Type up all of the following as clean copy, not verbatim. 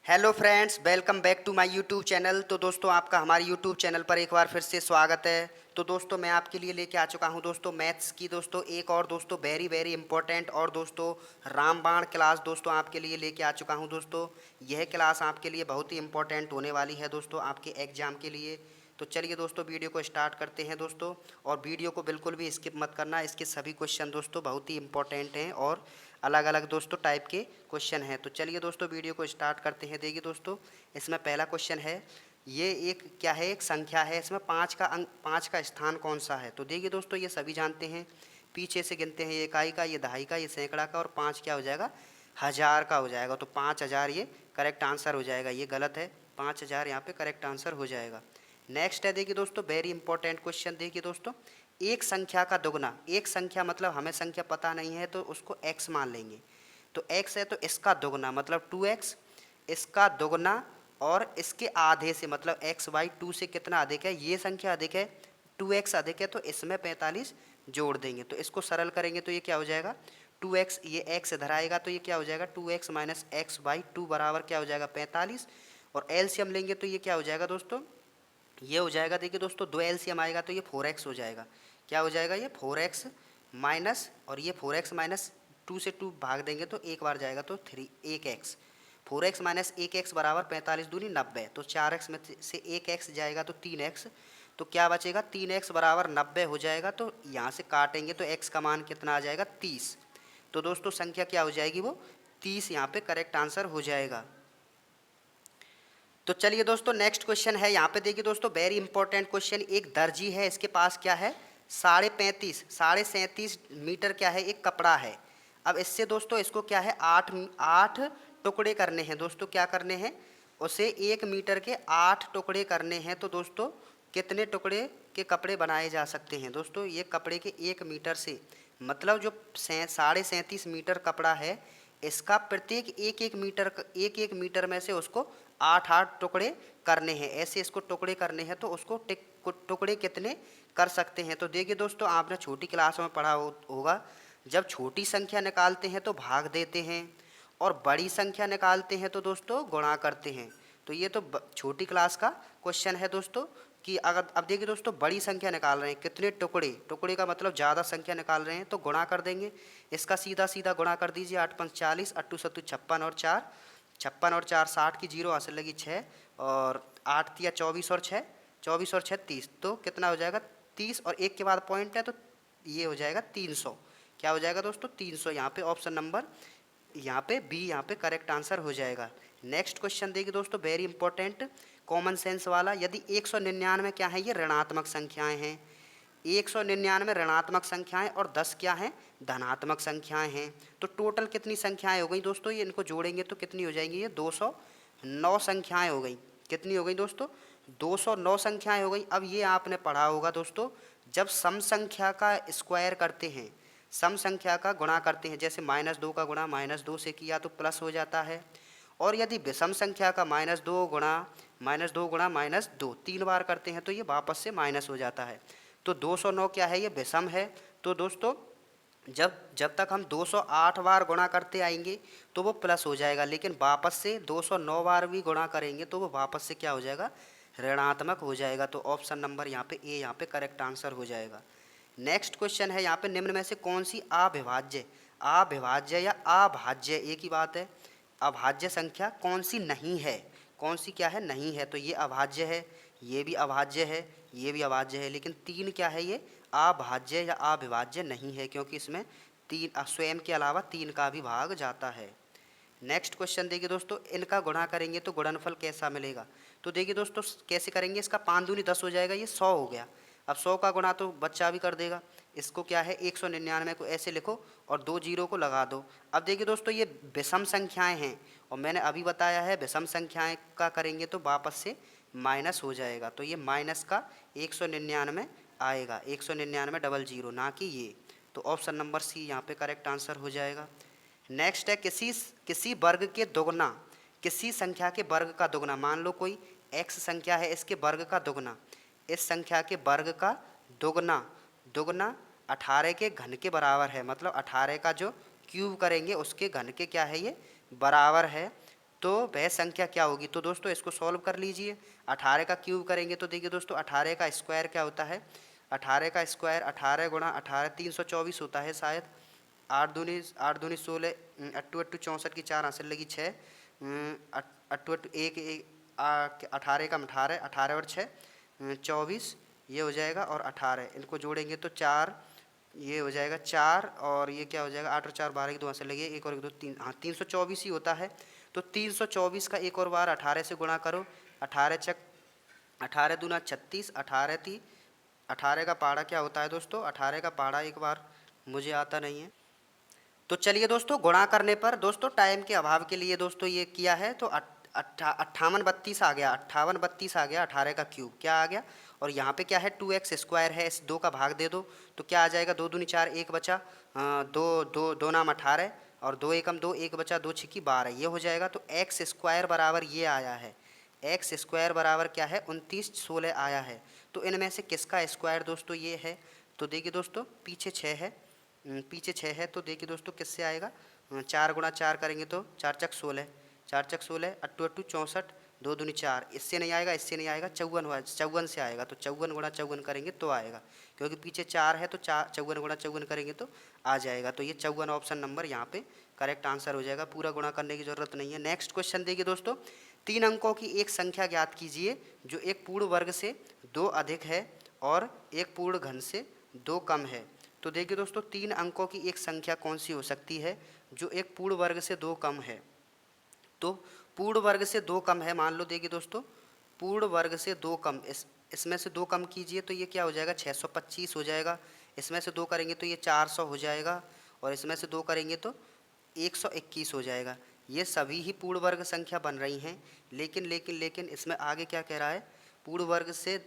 Hello friends, welcome back to my YouTube channel. तो दोस्तों, आपका हमारे यूट्यूब चैनल पर एक बार फिर से स्वागत है। तो दोस्तों, मैं आपके लिए लेके आ चुका हूं दोस्तों मैथ्स की दोस्तों एक और दोस्तों वेरी वेरी इंपॉर्टेंट और दोस्तों रामबाण क्लास दोस्तों आपके लिए लेके आ चुका हूं दोस्तों। यह क्लास आपके लिए बहुत ही इंपॉर्टेंट होने वाली है दोस्तों आपके एग्ज़ाम के लिए। तो चलिए दोस्तों, वीडियो को स्टार्ट करते हैं दोस्तों। और वीडियो को बिल्कुल भी स्किप मत करना, इसके सभी क्वेश्चन दोस्तों बहुत ही इंपॉर्टेंट हैं और अलग अलग दोस्तों टाइप के क्वेश्चन हैं। तो चलिए दोस्तों, वीडियो को स्टार्ट करते हैं। देखिए दोस्तों, इसमें पहला क्वेश्चन है, ये एक क्या है, एक संख्या है, इसमें 5 का अंक, 5 का स्थान कौन सा है। तो देखिए दोस्तों, ये सभी जानते हैं, पीछे से गिनते हैं, ये इकाई का, ये दहाई का, ये सैकड़ा का, और 5 क्या हो जाएगा, हज़ार का हो जाएगा। तो 5000 ये करेक्ट आंसर हो जाएगा। ये गलत है, 5000 यहाँ पे करेक्ट आंसर हो जाएगा। नेक्स्ट है, देखिए दोस्तों, वेरी इंपॉर्टेंट क्वेश्चन। देखिए दोस्तों, एक संख्या का दुगना, एक संख्या मतलब हमें संख्या पता नहीं है तो उसको x मान लेंगे। तो x है तो इसका दुगना मतलब 2x, इसका दुगना और इसके आधे से मतलब x/2 से कितना अधिक है, ये संख्या अधिक है, 2x अधिक है, तो इसमें 45 जोड़ देंगे। तो इसको सरल करेंगे तो ये क्या हो जाएगा, 2x, ये x इधर आएगा तो ये क्या हो जाएगा, 2x माइनस x/2 बराबर क्या हो जाएगा, 45। और एलसीएम लेंगे तो ये क्या हो जाएगा दोस्तों, ये हो जाएगा, देखिए दोस्तों, 2 एलसीएम आएगा तो ये 4x हो जाएगा। क्या हो जाएगा, ये 4x माइनस, और ये 4x माइनस 2 से 2 भाग देंगे तो एक बार जाएगा तो 1x। 4x माइनस 1x बराबर 45 दूनी 90। तो 4x में से 1x जाएगा तो 3x। तो क्या बचेगा, 3x बराबर 90 हो जाएगा। तो यहाँ से काटेंगे तो x का मान कितना आ जाएगा, 30। तो दोस्तों संख्या क्या हो जाएगी, वो 30 यहाँ पे करेक्ट आंसर हो जाएगा। तो चलिए दोस्तों, नेक्स्ट क्वेश्चन है, यहाँ पे देखिए दोस्तों वेरी इंपॉर्टेंट क्वेश्चन। एक दर्जी है, इसके पास क्या है, 37.5 मीटर क्या है, एक कपड़ा है। अब इससे दोस्तों इसको क्या है, आठ टुकड़े करने हैं दोस्तों। क्या करने हैं, उसे 1 मीटर के 8 टुकड़े करने हैं। तो दोस्तों कितने टुकड़े के कपड़े बनाए जा सकते हैं दोस्तों, ये कपड़े के 1 मीटर से मतलब जो 37.5 मीटर कपड़ा है, इसका प्रत्येक एक एक मीटर में से उसको 8 टुकड़े करने हैं। ऐसे इसको टुकड़े करने हैं तो उसको टुकड़े कितने कर सकते हैं। तो देखिए दोस्तों, आपने छोटी क्लास में पढ़ा होगा, जब छोटी संख्या निकालते हैं तो भाग देते हैं, और बड़ी संख्या निकालते हैं तो दोस्तों गुणा करते हैं। तो ये तो छोटी क्लास का क्वेश्चन है दोस्तों कि अगर अब देखिए दोस्तों, बड़ी संख्या निकाल रहे हैं, कितने टुकड़े, टुकड़े का मतलब ज़्यादा संख्या निकाल रहे हैं तो गुणा कर देंगे। इसका सीधा सीधा गुणा कर दीजिए, 8×5 = 40, 8×2 = 56 और 4 56 और 4 60 की जीरो हासिल लगी 6, और 8 या 24 और 6 24 और 6 30। तो कितना हो जाएगा, 30, और एक के बाद पॉइंट है तो ये हो जाएगा 300। क्या हो जाएगा दोस्तों, 300। यहाँ पे ऑप्शन नंबर यहाँ पे बी यहाँ पे करेक्ट आंसर हो जाएगा। नेक्स्ट क्वेश्चन देखिए दोस्तों, वेरी इंपॉर्टेंट कॉमन सेंस वाला। यदि 199 क्या है, ये ऋणात्मक संख्याएं हैं, 199 ऋणात्मक संख्याएं और 10 क्या हैं, धनात्मक संख्याएं हैं। तो टोटल कितनी संख्याएं हो गई दोस्तों, ये इनको जोड़ेंगे तो कितनी हो जाएंगी, ये 209 संख्याएं हो गई। कितनी हो गई दोस्तों, 209 संख्याएं हो गई। अब ये आपने पढ़ा होगा दोस्तों, जब सम संख्या का स्क्वायर करते हैं, सम संख्या का गुणा करते हैं, जैसे -2 का गुणा -2 से किया तो प्लस हो जाता है, और यदि विषम संख्या का -2 गुणा -2 3 बार करते हैं तो ये वापस से माइनस हो जाता है। तो 209 क्या है, ये विषम है। तो दोस्तों जब जब तक हम 208 बार गुणा करते आएंगे तो वो प्लस हो जाएगा, लेकिन वापस से 209 बार भी गुणा करेंगे तो वो वापस से क्या हो जाएगा, ऋणात्मक हो जाएगा। तो ऑप्शन नंबर यहाँ पे ए यहाँ पे करेक्ट आंसर हो जाएगा। नेक्स्ट क्वेश्चन है, यहाँ पे निम्न में से कौन सी अविभाज्य अविभाज्य या अभाज्य एक ही बात है, अभाज्य संख्या कौन सी नहीं है, कौन सी क्या है, नहीं है। तो ये अभाज्य है, ये भी अभाज्य है, ये भी अभाज्य है, लेकिन 3 क्या है, ये अभाज्य या अविभाज्य नहीं है, क्योंकि इसमें 3 स्वयं के अलावा 3 का भी भाग जाता है। नेक्स्ट क्वेश्चन देखिए दोस्तों, इनका गुणा करेंगे तो गुणनफल कैसा मिलेगा। तो देखिए दोस्तों कैसे करेंगे, इसका 5 दूनी 10 हो जाएगा, ये 100 हो गया। अब 100 का गुणा तो बच्चा भी कर देगा, इसको क्या है 199 को ऐसे लिखो और 2 जीरो को लगा दो। अब देखिए दोस्तों, ये विषम संख्याएं हैं, और मैंने अभी बताया है विषम संख्याएं का करेंगे तो वापस से माइनस हो जाएगा। तो ये माइनस का 199 आएगा, 199 डबल जीरो, ना कि ये। तो ऑप्शन नंबर सी यहाँ पे करेक्ट आंसर हो जाएगा। नेक्स्ट है, किसी वर्ग के दोगुना, किसी संख्या के वर्ग का दोगुना, मान लो कोई x संख्या है, इसके वर्ग का दोगुना, इस संख्या के वर्ग का दोगुना, दोगुना 18 के घन के बराबर है, मतलब 18 का जो क्यूब करेंगे उसके घन के क्या है, ये बराबर है। तो वह संख्या क्या होगी। तो दोस्तों इसको सॉल्व कर लीजिए। 18 का क्यूब करेंगे तो देखिए दोस्तों 18 का स्क्वायर क्या होता है, 18 का स्क्वायर 18 गुणा 18 324 होता है शायद। 8 दूनी 16, अट्टू अट्टू 64 की 4 हासिल लगी 6, अट्टू अट्टू एक 18 का 18, 18 और 6 24, ये हो जाएगा, और 18 इनको जोड़ेंगे तो 4, ये हो जाएगा 4, और ये क्या हो जाएगा 8 और 4 12 की 2 हासिल लगी, एक और एक 2 3, हाँ 324 ही होता है। तो 324 का एक और बार 18 से गुणा करो, 18 दूना 36, 18 का पाड़ा क्या होता है दोस्तों, 18 का पाड़ा एक बार मुझे आता नहीं है। तो चलिए दोस्तों गुणा करने पर, दोस्तों टाइम के अभाव के लिए दोस्तों ये किया है, तो 58 आ गया, 58 आ गया, 18 का क्यूब क्या आ गया, और यहाँ पे क्या है 2x स्क्वायर है, इस 2 का भाग दे दो तो क्या आ जाएगा, 2 दूनी 4 1 बचा, दो दो दो नाम 18, और 2 एकम 2 1 बचा, 2 छिक्की 12, ये हो जाएगा। तो x स्क्वायर बराबर ये आया है, x स्क्वायर बराबर क्या है 29 16 आया है। तो इनमें से किसका स्क्वायर दोस्तों ये है, तो देखिए दोस्तों पीछे 6 है, पीछे 6 है, तो देखिए दोस्तों किससे आएगा, 4 गुणा 4 करेंगे तो 4 चक 16, 4 चक 16, अट्टू अट्टू 64, 2 दूनी 4, इससे नहीं आएगा, इससे नहीं आएगा, 54 से आएगा, तो 54 गुणा 54 करेंगे तो आएगा, क्योंकि पीछे 4 है तो 54 गुणा 54 करेंगे तो आ जाएगा। तो ये 54 ऑप्शन नंबर यहाँ पे करेक्ट आंसर हो जाएगा, पूरा गुणा करने की ज़रूरत नहीं है। नेक्स्ट क्वेश्चन देखिए दोस्तों, 3 अंकों की एक संख्या ज्ञात कीजिए जो एक पूर्ण वर्ग से 2 अधिक है और एक पूर्ण घन से 2 कम है। तो देखिए दोस्तों 3 अंकों की एक संख्या कौन सी हो सकती है जो एक पूर्ण वर्ग से 2 कम है। तो पूर्ण वर्ग से 2 कम है, मान लो देखिए दोस्तों पूर्ण वर्ग से 2 कम, इसमें से 2 कम कीजिए तो ये क्या हो जाएगा 625 हो जाएगा, इसमें से 2 करेंगे तो ये 400 हो जाएगा, और इसमें से 2 करेंगे तो 121 हो जाएगा। ये सभी ही पूर्ण वर्ग संख्या बन रही हैं, लेकिन इसमें आगे क्या कह रहा है, पूर्ण वर्ग से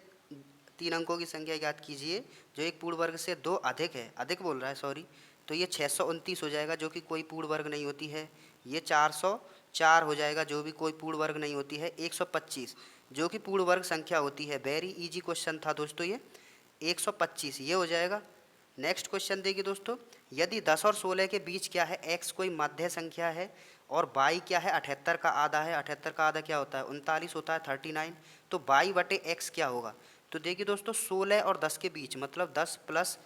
3 अंकों की संख्या ज्ञात कीजिए जो एक पूर्ण वर्ग से 2 अधिक है, अधिक बोल रहा है सॉरी, तो ये 629 हो जाएगा जो कि कोई पूर्ण वर्ग नहीं होती है। ये 404 हो जाएगा जो भी कोई पूर्ण वर्ग नहीं होती है। 125 जो कि पूर्ण वर्ग संख्या होती है। वेरी इजी क्वेश्चन था दोस्तों ये, 125 ये हो जाएगा। नेक्स्ट क्वेश्चन देखिए दोस्तों, यदि 10 और 16 के बीच क्या है, x कोई मध्य संख्या है और y क्या है 78 का आधा है। 78 का आधा क्या होता है 39 होता है, 39। तो y बटे x क्या होगा, तो देखिए दोस्तों 16 और 10 के बीच मतलब 10 प्लस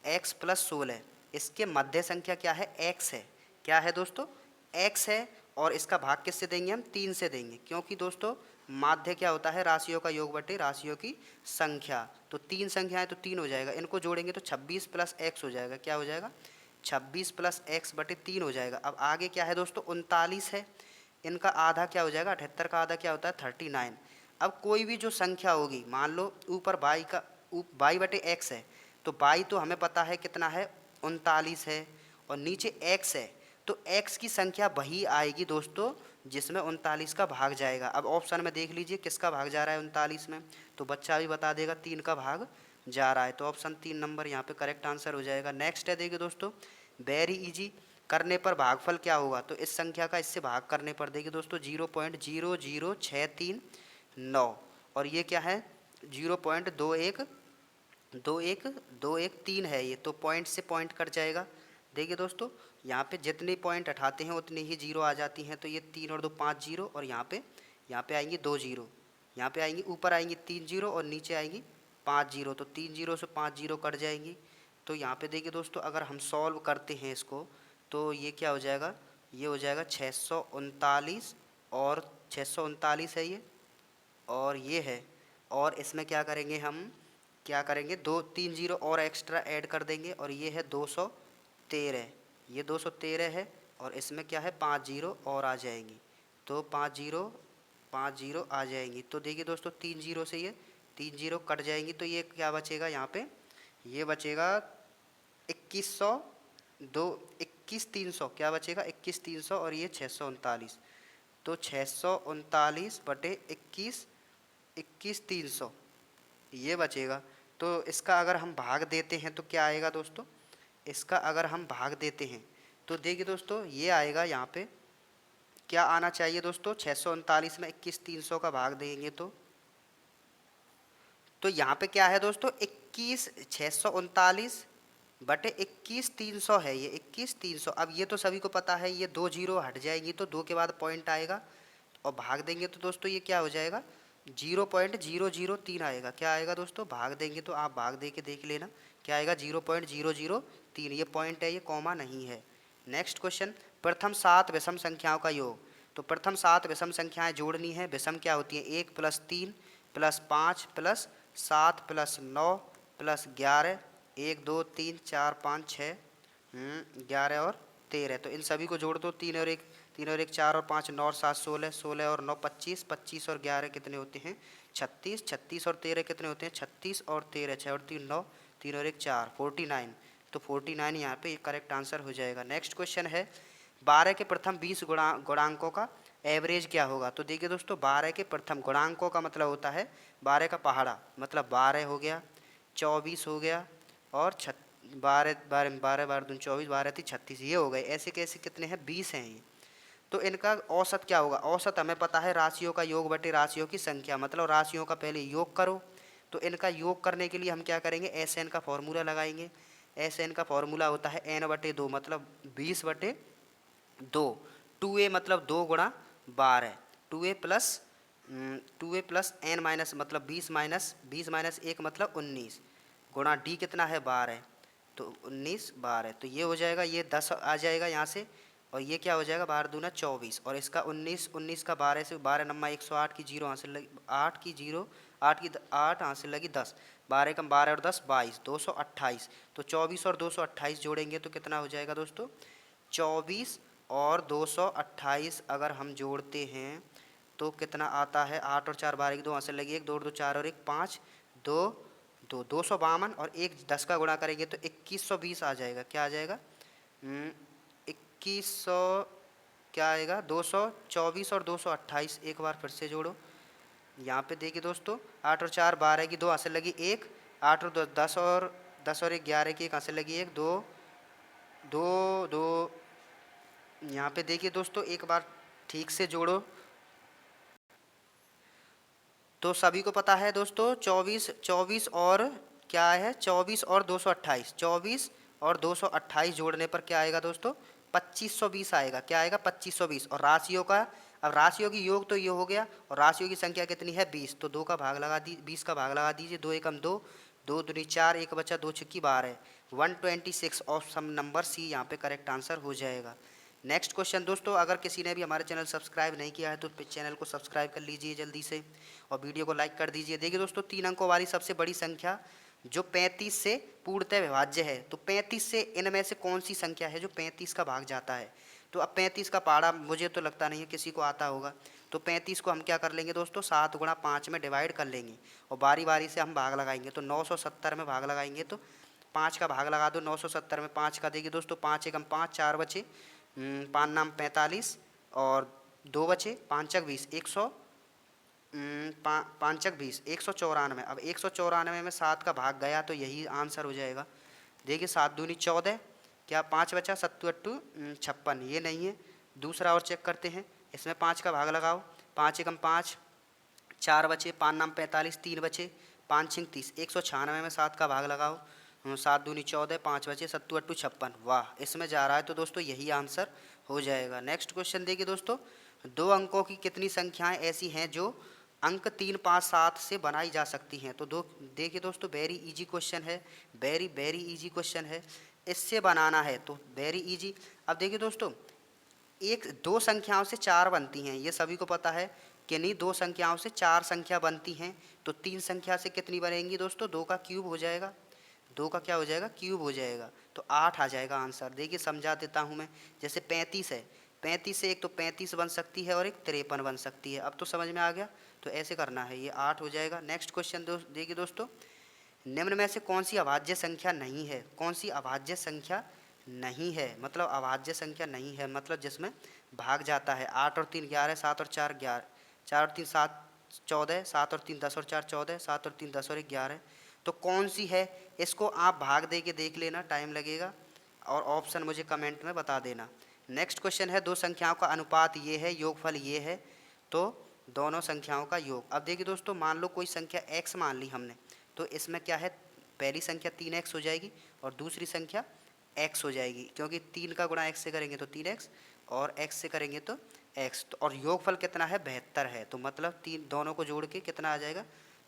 x प्लस 16, इसके मध्य संख्या क्या है x है, क्या है दोस्तों x है, और इसका भाग किससे देंगे हम 3 से देंगे, क्योंकि दोस्तों माध्य क्या होता है राशियों का योग बटे राशियों की संख्या। तो 3 संख्याएं तो 3 हो जाएगा, इनको जोड़ेंगे तो 26 प्लस x हो जाएगा, क्या हो जाएगा 26 प्लस x बटे 3 हो जाएगा। अब आगे क्या है दोस्तों 39 है, इनका आधा क्या हो जाएगा 78 का आधा क्या होता है 39। अब कोई भी जो संख्या होगी, मान लो ऊपर y बटे x है, तो y तो हमें पता है कितना है 39 है, और नीचे x है, तो x की संख्या वही आएगी दोस्तों जिसमें 39 का भाग जाएगा। अब ऑप्शन में देख लीजिए किसका भाग जा रहा है 39 में, तो बच्चा भी बता देगा 3 का भाग जा रहा है, तो ऑप्शन 3 नंबर यहाँ पे करेक्ट आंसर हो जाएगा। नेक्स्ट है देखिए दोस्तों, वेरी इजी, करने पर भागफल क्या होगा, तो इस संख्या का इससे भाग करने पर देखिए दोस्तों 0.00639, और ये क्या है 0.2121213 है ये, तो पॉइंट से पॉइंट कट जाएगा। देखिए दोस्तों यहाँ पे जितने पॉइंट हटाते हैं उतनी ही जीरो आ जाती हैं, तो ये 3 और 2 5 जीरो, और यहाँ पे आएंगी 2 जीरो, यहाँ पे आएंगी ऊपर आएंगी 3 जीरो और नीचे आएंगी 5 जीरो, तो 3 जीरो से 5 जीरो कट जाएंगी। तो यहाँ पे देखिए दोस्तों अगर हम सॉल्व करते हैं इसको तो ये क्या हो जाएगा, ये हो जाएगा 639, और 639 है ये, और ये है, और इसमें क्या करेंगे हम, क्या करेंगे 2 3 जीरो और एक्स्ट्रा ऐड कर देंगे, और ये है 213, ये 213 है, और इसमें क्या है 5 जीरो और आ जाएंगी, तो 5 जीरो आ जाएंगी। तो देखिए दोस्तों 3 जीरो से ये 3 जीरो कट जाएंगी, तो ये क्या बचेगा यहाँ पे, ये बचेगा 2100, 2 21 300 क्या बचेगा 21 300, और ये 639, तो 639 बटे 21 300 ये बचेगा। तो इसका अगर हम भाग देते हैं तो क्या आएगा दोस्तों, इसका अगर हम भाग देते हैं तो देखिए दोस्तों ये आएगा, यहाँ पे क्या आना चाहिए दोस्तों 639 में 21 300 का भाग देंगे तो यहाँ पे क्या है दोस्तों 639 बटे 21 300 है, ये 21 300। अब ये तो सभी को पता है, ये 2 जीरो हट जाएंगी तो 2 के बाद पॉइंट आएगा, और भाग देंगे तो दोस्तों ये क्या हो जाएगा, 0.003 आएगा। क्या आएगा दोस्तों, भाग देंगे तो आप भाग दे के देख लेना क्या आएगा, 0.003। ये पॉइंट है, ये कॉमा नहीं है। नेक्स्ट क्वेश्चन, प्रथम 7 विषम संख्याओं का योग। तो प्रथम 7 विषम संख्याएं जोड़नी है। विषम क्या होती हैं, 1 + 3 + 5 + 7 + 9 + 11, 1 2 3 4 5 6 11 और 13। तो इन सभी को जोड़ दो, 3 और 1 4 और 5 9 और 7 16, 16 और 9 25, 25 और 11 कितने होते हैं 36, 36 और 13 कितने होते हैं 36 और 13, 6 और 3 9, 3 और 1 4, 49। तो 49 यहाँ पे करेक्ट आंसर हो जाएगा। नेक्स्ट क्वेश्चन है, 12 के प्रथम 20 गुणांकों का एवरेज क्या होगा। तो देखिए दोस्तों, 12 के प्रथम गुणांकों का मतलब होता है 12 का पहाड़ा, मतलब 12 हो गया, 24 हो गया और 12 12 12 12 दूनी 24, 12 थी 36, ये हो गए। ऐसे कैसे कितने हैं 20 हैं ये। तो इनका औसत क्या होगा, औसत हमें पता है राशियों का योग बटे राशियों की संख्या, मतलब राशियों का पहले योग करो। तो इनका योग करने के लिए हम क्या करेंगे, एस एन का फॉर्मूला लगाएंगे। एस एन का फॉर्मूला होता है n/2, मतलब 20/2। 2a मतलब 2 गुणा 12, 2a प्लस n माइनस मतलब 20 माइनस 1 मतलब 19, गुणा d कितना है 12, तो 19 12, तो ये हो जाएगा, ये 10 आ जाएगा यहाँ से, और ये क्या हो जाएगा 12 दूना 24, और इसका 19 19 का 12 से 12 नम्मा 108 की 0 हासिल लगी, 8 की 0 8 की 8 हासिल लगी 10, 12 कम 12 और 10 22, 228। तो 24 और 228 जोड़ेंगे तो कितना हो जाएगा दोस्तों, 24 और 228 अगर हम जोड़ते हैं तो कितना आता है, 8 और 4 12 की 2 हासिल लगी 1, 2 2 4 और 1 5, 2 2 252 और 1 10 का गुणा करेंगे तो 2120 आ जाएगा। क्या आ जाएगा 2100, क्या आएगा 224 और 228, एक बार फिर से जोड़ो। यहाँ पे देखिए दोस्तों, 8 और 4 12 की 2 हासिल लगी 1, 8 और 2 10 और 1 11 की 1 हासिल लगी 1 2 2 2। यहाँ पे देखिए दोस्तों, एक बार ठीक से जोड़ो। तो सभी को पता है दोस्तों, 24 24 और क्या है 24 और 228, 24 और 228 जोड़ने पर क्या आएगा दोस्तों 2520 आएगा। क्या आएगा 2520। और राशियों का, अब राशियों की योग तो ये हो गया, और राशियों की संख्या कितनी है 20, तो 2 का भाग लगा दी 20 का भाग लगा दीजिए, 2 एकम 2, 2 दूनी 4, 1 बचा 2 छक्की 12, 126 ऑप्शन नंबर सी यहाँ पे करेक्ट आंसर हो जाएगा। नेक्स्ट क्वेश्चन दोस्तों, अगर किसी ने भी हमारे चैनल सब्सक्राइब नहीं किया है तो चैनल को सब्सक्राइब कर लीजिए जल्दी से, और वीडियो को लाइक कर दीजिए। देखिए दोस्तों, 3 अंकों वाली सबसे बड़ी संख्या जो 35 से पूर्णतः विभाज्य है, तो 35 से इनमें से कौन सी संख्या है जो 35 का भाग जाता है। तो अब 35 का पहाड़ा मुझे तो लगता नहीं है किसी को आता होगा, तो 35 को हम क्या कर लेंगे दोस्तों 7 गुणा 5 में डिवाइड कर लेंगे, और बारी बारी से हम भाग लगाएंगे। तो 970 में भाग लगाएंगे तो 5 का भाग लगा दो 970 में, 5 का देखिए दोस्तों 5 एकम 5, 4 बचे, 5 नाम 45 और 2 बचे, 5 चक 20, 100 5 चक 20, 194। अब 194 में 7 का भाग गया तो यही आंसर हो जाएगा। देखिए 7 दूनी 14, क्या 5 बचा 7 8 56, ये नहीं है। दूसरा और चेक करते हैं, इसमें 5 का भाग लगाओ, 5 एकम 5, 4 बचे, 5 नाम 45, 3 बचे, 5 छिंग 30, 196 में 7 का भाग लगाओ, 7 दूनी 14, 5 बचे 7 8 56, वाह इसमें जा रहा है, तो दोस्तों यही आंसर हो जाएगा। नेक्स्ट क्वेश्चन देखिए दोस्तों, 2 अंकों की कितनी संख्याएं ऐसी हैं जो अंक 3 5 7 से बनाई जा सकती हैं। तो देखिए दोस्तों, वेरी इजी क्वेश्चन है, वेरी इजी क्वेश्चन है, इससे बनाना है तो वेरी इजी। अब देखिए दोस्तों, एक 2 संख्याओं से 4 बनती हैं, ये सभी को पता है कि नहीं, 2 संख्याओं से 4 संख्या बनती हैं, तो 3 संख्या से कितनी बनेंगी दोस्तों, 2 का क्यूब हो जाएगा, 2 का क्या हो जाएगा क्यूब हो जाएगा, तो 8 आ जाएगा आंसर। देखिए समझा देता हूँ मैं, जैसे 35 है, 35 से एक तो 35 बन सकती है और एक 53 बन सकती है। अब तो समझ में आ गया, तो ऐसे करना है, ये 8 हो जाएगा। नेक्स्ट क्वेश्चन देखिए दोस्तों, निम्न में से कौन सी अभाज्य संख्या नहीं है, कौन सी अभाज्य संख्या नहीं है, मतलब अभाज्य संख्या नहीं है मतलब जिसमें भाग जाता है। 8 और 3 11, 7 और 4 11, 4 और 3 7 14, 7 और 3 10 और 4 14, 7 और 3 10 और 1 11, तो कौन सी है, इसको आप भाग दे के देख लेना, टाइम लगेगा, और ऑप्शन मुझे कमेंट में बता देना। नेक्स्ट क्वेश्चन है, 2 संख्याओं का अनुपात ये है, योगफल ये है, तो दोनों संख्याओं का योग। अब देखिए दोस्तों, मान लो कोई संख्या x मान ली हमने, तो इसमें क्या है, पहली संख्या 3x हो जाएगी और दूसरी संख्या x हो जाएगी, क्योंकि 3 का गुणा x से करेंगे तो 3x और x से करेंगे तो x, तो और योगफल कितना है 72 है, तो मतलब तीन दोनों को जोड़ के कितना आ जाएगा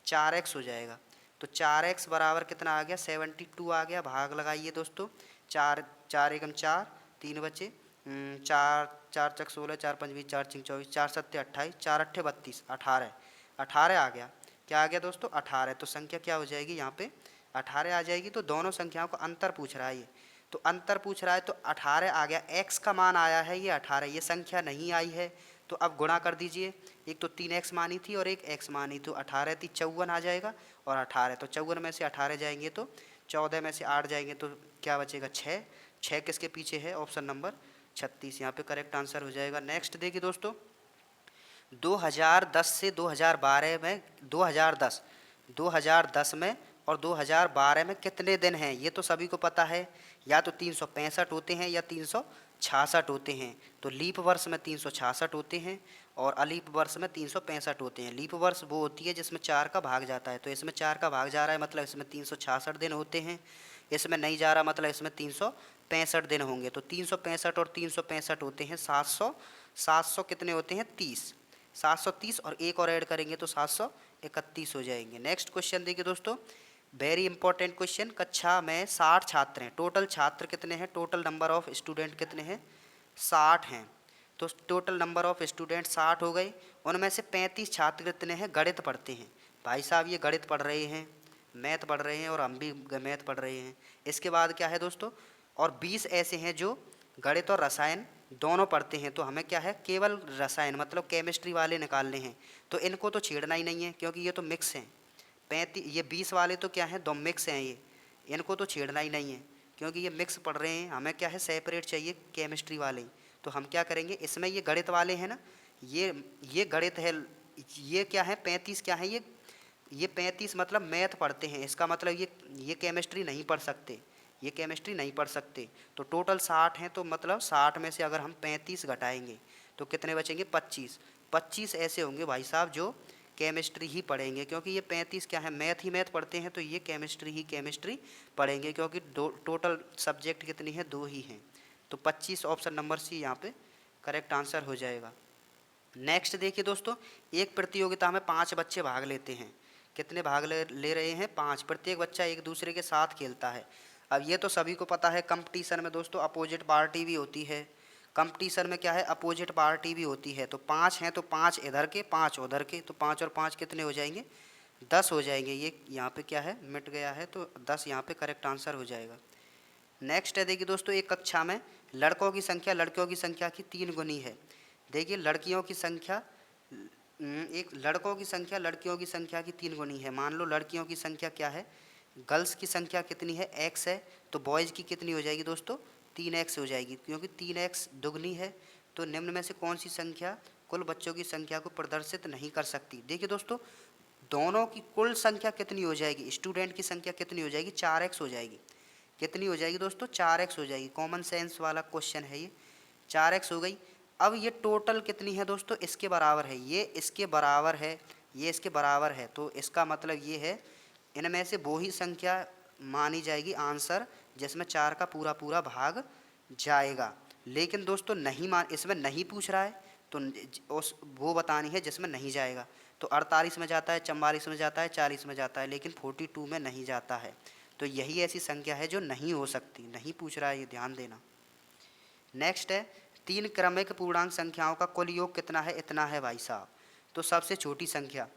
4x हो जाएगा। तो 4x बराबर कितना आ गया 72 आ गया। भाग लगाइए दोस्तों, 4 4 एकम 4, 3 बचे, 4 4 चक 16, 4 5 20, 4 6 24, 4 7 28, 4 8 32, 18 18 आ गया। क्या आ गया दोस्तों 18। तो संख्या क्या हो जाएगी यहाँ पे 18 आ जाएगी। तो दोनों संख्याओं का अंतर पूछ रहा है ये, तो अंतर पूछ रहा है तो 18 आ गया। x का मान आया है ये 18, ये संख्या नहीं आई है, तो अब गुणा कर दीजिए। एक तो 3x मानी थी और एक x मानी, तो 18 थी 54 आ जाएगा, और 18 तो 54 में से 18 जाएंगे तो 14 में से 8 जाएंगे तो क्या बचेगा 6। 6 किसके पीछे है ऑप्शन नंबर 36, यहाँ पे करेक्ट आंसर हो जाएगा। नेक्स्ट देखिए दोस्तों, 2010 से 2012 में 2010 में और 2012 में कितने दिन हैं, ये तो सभी को पता है। या तो 365 होते हैं या 366 होते हैं। तो लीप वर्ष में 366 होते हैं और अलीप वर्ष में 365 होते हैं। लीप वर्ष वो होती है जिसमें 4 का भाग जाता है, तो इसमें 4 का भाग जा रहा है मतलब इसमें 366 दिन होते हैं। इसमें नहीं जा रहा मतलब इसमें 365 दिन होंगे। तो 365 और 365 होते हैं 700। 700 कितने होते हैं 30, 730 और एक और ऐड करेंगे तो 731 हो जाएंगे। नेक्स्ट क्वेश्चन देखिए दोस्तों, वेरी इंपॉर्टेंट क्वेश्चन। कक्षा में 60 छात्र हैं, टोटल छात्र कितने हैं, टोटल नंबर ऑफ स्टूडेंट कितने हैं 60 हैं। तो टोटल नंबर ऑफ स्टूडेंट 60 हो गए। उनमें से 35 छात्र कितने हैं गणित पढ़ते हैं। भाई साहब ये गणित पढ़ रहे हैं, मैथ पढ़ रहे हैं और हम भी मैथ पढ़ रहे हैं। इसके बाद क्या है दोस्तों, और 20 ऐसे हैं जो गणित और रसायन दोनों पढ़ते हैं। तो हमें क्या है केवल रसायन मतलब केमिस्ट्री वाले निकालने हैं, तो इनको तो छेड़ना ही नहीं है क्योंकि ये तो मिक्स हैं। 35 ये 20 वाले तो क्या हैं दो मिक्स हैं, ये इनको तो छेड़ना ही नहीं है क्योंकि ये मिक्स पढ़ रहे हैं। हमें क्या है सेपरेट चाहिए केमिस्ट्री वाले। तो हम क्या करेंगे, इसमें ये गणित वाले हैं ना, ये गणित है। ये क्या है 35 क्या है, ये 35 मतलब मैथ पढ़ते हैं। इसका मतलब ये केमिस्ट्री नहीं पढ़ सकते, ये केमिस्ट्री नहीं पढ़ सकते। तो टोटल 60 हैं, तो मतलब 60 में से अगर हम 35 घटाएंगे तो कितने बचेंगे 25। 25 ऐसे होंगे भाई साहब जो केमिस्ट्री ही पढ़ेंगे, क्योंकि ये 35 क्या है मैथ ही मैथ पढ़ते हैं, तो ये केमिस्ट्री ही केमिस्ट्री पढ़ेंगे क्योंकि टोटल सब्जेक्ट कितनी है 2 ही हैं। तो 25 ऑप्शन नंबर सी यहाँ पे करेक्ट आंसर हो जाएगा। नेक्स्ट देखिए दोस्तों, एक प्रतियोगिता में 5 बच्चे भाग लेते हैं। कितने भाग ले रहे हैं 5। प्रत्येक बच्चा एक दूसरे के साथ खेलता है। अब ये तो सभी को पता है कंपटीशन में दोस्तों अपोजिट पार्टी भी होती है। कंपटीशन में क्या है अपोजिट पार्टी भी होती है। तो 5 हैं तो 5 इधर के 5 उधर के, तो 5 और 5 कितने हो जाएंगे 10 हो जाएंगे। ये यहाँ पे क्या है मिट गया है, तो 10 यहाँ पे करेक्ट आंसर हो जाएगा। नेक्स्ट है देखिए दोस्तों, एक कक्षा में लड़कों की संख्या लड़कियों की संख्या की 3 गुनी है। देखिए लड़कियों की संख्या एक लड़कों की संख्या लड़कियों की संख्या की 3 गुनी है। मान लो लड़कियों की संख्या क्या है, गर्ल्स की संख्या कितनी है x है, तो बॉयज़ की कितनी हो जाएगी दोस्तों 3x हो जाएगी, क्योंकि 3x दुगनी है। तो निम्न में से कौन सी संख्या कुल बच्चों की संख्या को प्रदर्शित नहीं कर सकती। देखिए दोस्तों, दोनों की कुल संख्या कितनी हो जाएगी, स्टूडेंट की संख्या कितनी हो जाएगी 4x हो जाएगी। कितनी हो जाएगी दोस्तों 4x हो जाएगी। कॉमन सेंस वाला क्वेश्चन है ये, 4x हो गई। अब ये टोटल कितनी है दोस्तों, इसके बराबर है, ये इसके बराबर है, ये इसके बराबर है। तो इसका मतलब ये है इनमें से वो ही संख्या मानी जाएगी आंसर जिसमें 4 का पूरा पूरा भाग जाएगा। लेकिन दोस्तों नहीं इसमें नहीं पूछ रहा है, तो उस वो बतानी है जिसमें नहीं जाएगा। तो 48 में जाता है, 44 में जाता है, 40 में जाता है, लेकिन 42 में नहीं जाता है। तो यही ऐसी संख्या है जो नहीं हो सकती, नहीं पूछ रहा है, ये ध्यान देना। नेक्स्ट है 3 क्रमिक पूर्णांक संख्याओं का कुल योग कितना है, इतना है भाई साहब। तो सबसे छोटी संख्या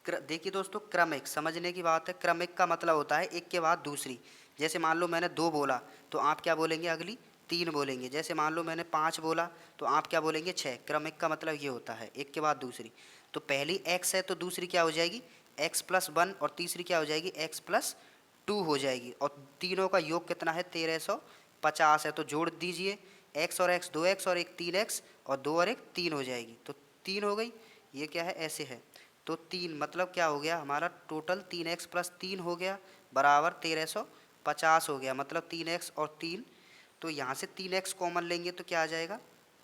देखिए दोस्तों, क्रमिक समझने की बात है। क्रमिक का मतलब होता है एक के बाद दूसरी। जैसे मान लो मैंने 2 बोला तो आप क्या बोलेंगे अगली 3 बोलेंगे। जैसे मान लो मैंने 5 बोला तो आप क्या बोलेंगे 6। क्रमिक का मतलब ये होता है एक के बाद दूसरी। तो पहली x है तो दूसरी क्या हो जाएगी x+1 और तीसरी क्या हो जाएगी x+2 हो जाएगी। और तीनों का योग कितना है 1350 है। तो जोड़ दीजिए, x और x 2x और एक 3x और 2 और एक 3 हो जाएगी। तो 3 हो गई। ये क्या है ऐसे है, तो 3 मतलब क्या हो गया हमारा टोटल 3x+3 हो गया बराबर 1350 हो गया। मतलब 3x और 3, तो यहाँ से 3x कॉमन लेंगे तो क्या आ जाएगा,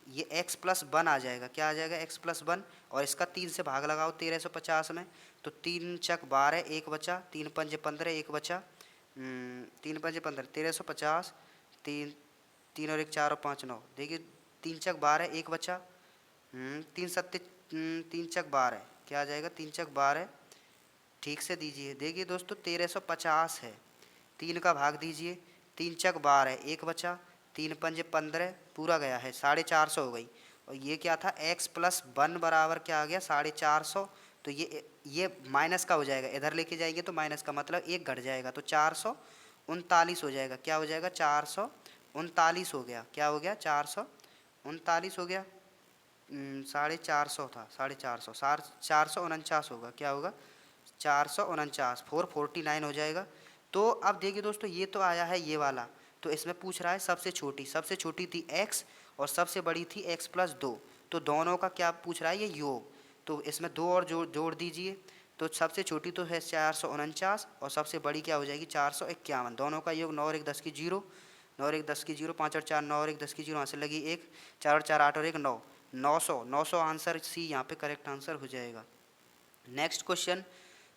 ये x+1 आ जाएगा। क्या आ जाएगा x+1, और इसका 3 से भाग लगाओ 1350 में। तो 3 चक 12 एक बचा, 3 पंजे 15 एक बचा, 3 पंजे 15 1350, 3 3 और 1 4 और 5 9। देखिए 3 चक 12 एक बचा, तीन सत्ते तीन चक 12, क्या आ जाएगा, 3 चक 12। ठीक से दीजिए, देखिए दोस्तों 1350 है, 3 का भाग दीजिए, 3 चक 12, एक बचा, 3 पंजे 15, पूरा गया है, 450 हो गई। और ये क्या था, x+1 बराबर क्या आ गया, 450। तो ये माइनस का हो जाएगा, इधर लेके जाएंगे तो माइनस का मतलब एक घट जाएगा, तो 439 हो जाएगा, क्या हो जाएगा, 439 हो गया, क्या हो गया, 439 हो गया। 450 था, 450, 449 होगा, क्या होगा, 449, 449 हो जाएगा। तो अब देखिए दोस्तों, ये तो आया है ये वाला, तो इसमें पूछ रहा है सबसे छोटी थी x और सबसे बड़ी थी x+2, तो दोनों का क्या पूछ रहा है, ये योग। तो इसमें दो और जोड़ दीजिए, तो सबसे छोटी तो है 449 और सबसे बड़ी क्या हो जाएगी, 451। दोनों का योग 9 और 1 10 की 0, 9 और 1 10 की 0, 5 और 4 9 और 1 10 की 0, यहाँ से लगी 1, 4 और 4 8 और 1 9, 900 आंसर सी यहाँ पे करेक्ट आंसर हो जाएगा। नेक्स्ट क्वेश्चन,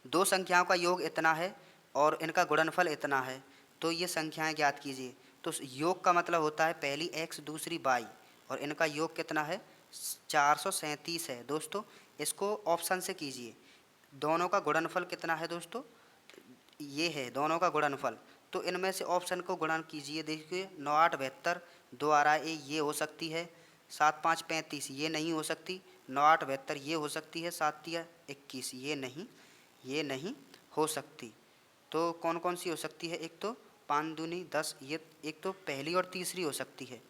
दो संख्याओं का योग इतना है और इनका गुणनफल इतना है, तो ये संख्याएं ज्ञात कीजिए। तो योग का मतलब होता है पहली x दूसरी y, और इनका योग कितना है, 437 है दोस्तों। इसको ऑप्शन से कीजिए, दोनों का गुणनफल कितना है दोस्तों, ये है दोनों का गुणनफल। तो इनमें से ऑप्शन को गुणन कीजिए, देखिए 9 8 72, 2 आ रहा है, ये हो सकती है, 7 5 35 ये नहीं हो सकती, 9 8 72 ये हो सकती है, 7 3 21 ये नहीं हो सकती। तो कौन कौन सी हो सकती है, एक तो 5 दूनी 10, ये एक तो पहली और तीसरी हो सकती है,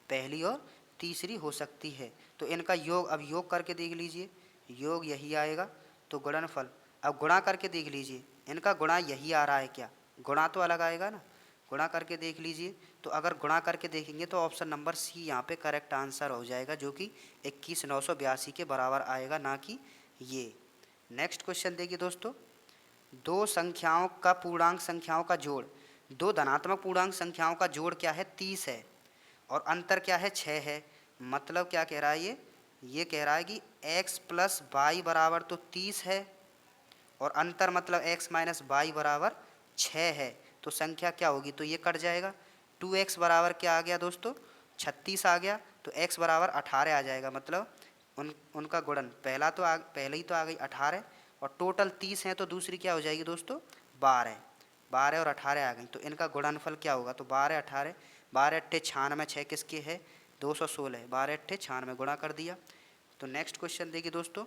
पहली और तीसरी हो सकती है। तो इनका योग अब योग करके देख लीजिए, योग यही आएगा, तो गुणनफल अब गुणा करके देख लीजिए, इनका गुणा यही आ रहा है क्या, गुणा तो अलग आएगा ना, गुणा करके देख लीजिए। तो अगर गुणा करके देखेंगे तो ऑप्शन नंबर सी यहाँ पे करेक्ट आंसर हो जाएगा, जो कि 21,982 के बराबर आएगा, ना कि ये। नेक्स्ट क्वेश्चन देखिए दोस्तों, दो संख्याओं का पूर्णांक संख्याओं का जोड़, दो धनात्मक पूर्णांक संख्याओं का जोड़ क्या है, 30 है, और अंतर क्या है, 6 है। मतलब क्या कह रहा है ये कह रहा है कि x+y बराबर तो 30 है, और अंतर मतलब x माइनस वाई बराबर 6 है। तो संख्या क्या होगी, तो ये कट जाएगा, 2x बराबर क्या आ गया दोस्तों, 36 आ गया, तो x बराबर 18 आ जाएगा। मतलब उनका गुणन पहले ही तो आ गई 18, और टोटल 30 है, तो दूसरी क्या हो जाएगी दोस्तों, 12, 12 और 18 आ गई। तो इनका गुणनफल क्या होगा, तो 12 18, 12 अट्ठे 96, 6 किसके है, 216, 12 अट्ठे 96 गुणा कर दिया। तो नेक्स्ट क्वेश्चन देखिए दोस्तों,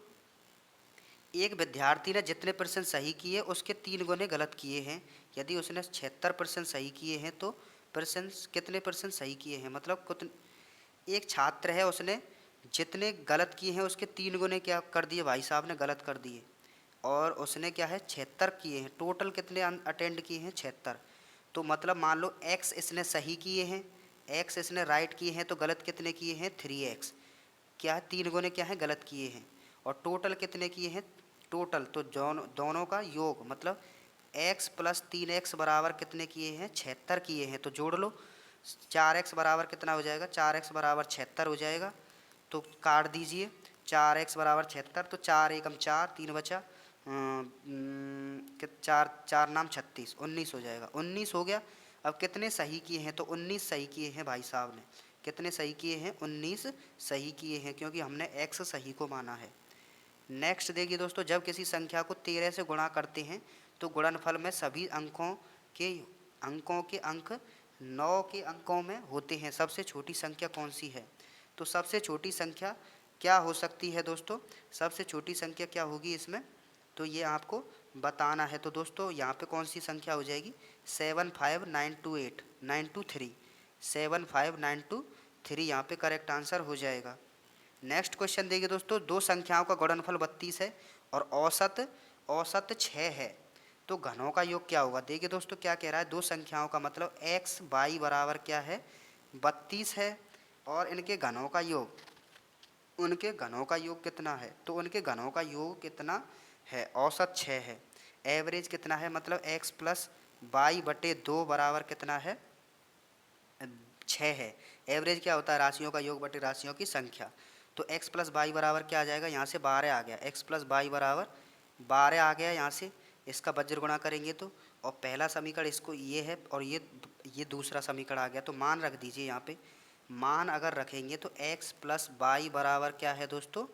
एक विद्यार्थी ने जितने परसेंट सही किए उसके 3 गुने गलत किए हैं। यदि उसने 76% सही किए हैं तो कितने परसेंट सही किए हैं, मतलब एक छात्र है, उसने जितने गलत किए हैं उसके 3 गुने क्या कर दिए, भाई साहब ने गलत कर दिए, और उसने क्या है 76 किए हैं, टोटल कितने अटेंड किए हैं, 76। तो मतलब मान लो x इसने सही किए हैं, x इसने राइट किए हैं, तो गलत कितने किए हैं, 3x, क्या है 3 गुने क्या है गलत किए हैं, और टोटल कितने किए हैं, टोटल तो दोनों का योग मतलब x+3x बराबर कितने किए हैं, 76 किए हैं। तो जोड़ लो, 4x बराबर कितना हो जाएगा, 4x बराबर 76 हो जाएगा। तो काट दीजिए, 4x बराबर 76, तो 4 एकम 4, 3 बचा, 4 4 नाम 36, 19 हो जाएगा, 19 हो गया। अब कितने सही किए हैं, तो 19 सही किए हैं भाई साहब ने, कितने सही किए हैं, 19 सही किए हैं, क्योंकि हमने x सही को माना है। नेक्स्ट देखिए दोस्तों, जब किसी संख्या को 13 से गुणा करते हैं तो गुणनफल में सभी अंकों के अंक 9 के अंकों में होते हैं, सबसे छोटी संख्या कौन सी है। तो सबसे छोटी संख्या क्या हो सकती है दोस्तों, सबसे छोटी संख्या क्या होगी इसमें, तो ये आपको बताना है। तो दोस्तों यहाँ पे कौन सी संख्या हो जाएगी, 75928 75923 यहाँ पे करेक्ट आंसर हो जाएगा। नेक्स्ट क्वेश्चन देखिए दोस्तों, दो संख्याओं का गुणनफल 32 है और औसत 6 है, तो घनों का योग क्या होगा। देखिए दोस्तों क्या कह रहा है, दो संख्याओं का मतलब x y बराबर क्या है, 32 है, और इनके घनों का योग कितना है, तो उनके घनों का योग कितना है, औसत 6 है, एवरेज कितना है, मतलब x+y/2 बराबर कितना है, 6 है। एवरेज क्या होता है, राशियों का योग बटे राशियों की संख्या। तो x+y बराबर क्या आ जाएगा, यहाँ से 12 आ गया, x+y बराबर 12 आ गया, यहाँ से इसका वज्र गुणा करेंगे तो, और पहला समीकरण इसको ये है, और ये दूसरा समीकरण आ गया। तो मान रख दीजिए यहाँ पे, मान अगर रखेंगे तो x प्लस वाई बराबर क्या है दोस्तों,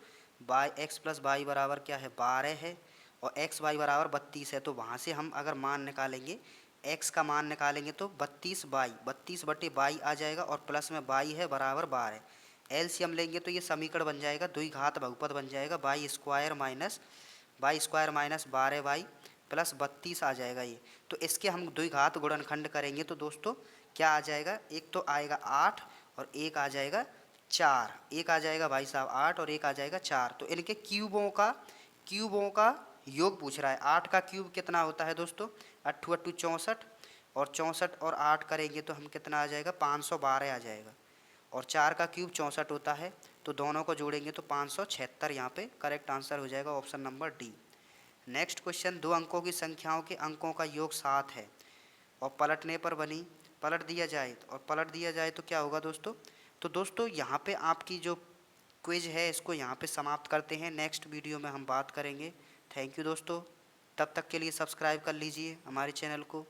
x प्लस वाई बराबर क्या है 12 है, और एक्स वाई बराबर 32 है। तो वहाँ से हम अगर मान निकालेंगे, x का मान निकालेंगे तो 32/22 आ जाएगा, और प्लस में y है बराबर 12। एलसीएम लेंगे तो ये समीकरण बन जाएगा, द्विघात बहुपद बन जाएगा, y square minus 12y plus 32 आ जाएगा ये। तो इसके हम द्विघात गुणनखंड करेंगे तो दोस्तों क्या आ जाएगा, एक तो आएगा 8 और एक आ जाएगा 4, एक आ जाएगा भाई साहब 8 और एक आ जाएगा 4। तो इनके क्यूबों का योग पूछ रहा है। 8 का क्यूब कितना होता है दोस्तों, 8 8 64, और 64 और 8 करेंगे तो हम कितना आ जाएगा 512 आ जाएगा, और 4 का क्यूब 64 होता है, तो दोनों को जोड़ेंगे तो 576 यहाँ पे करेक्ट आंसर हो जाएगा, option number D. Next question, 2 अंकों की संख्याओं के अंकों का योग 7 है और पलटने पर पलट दिया जाए तो क्या होगा दोस्तों। तो दोस्तों यहाँ पे आपकी जो क्विज है इसको यहाँ पे समाप्त करते हैं, नेक्स्ट वीडियो में हम बात करेंगे। थैंक यू दोस्तों, तब तक के लिए सब्सक्राइब कर लीजिए हमारे चैनल को।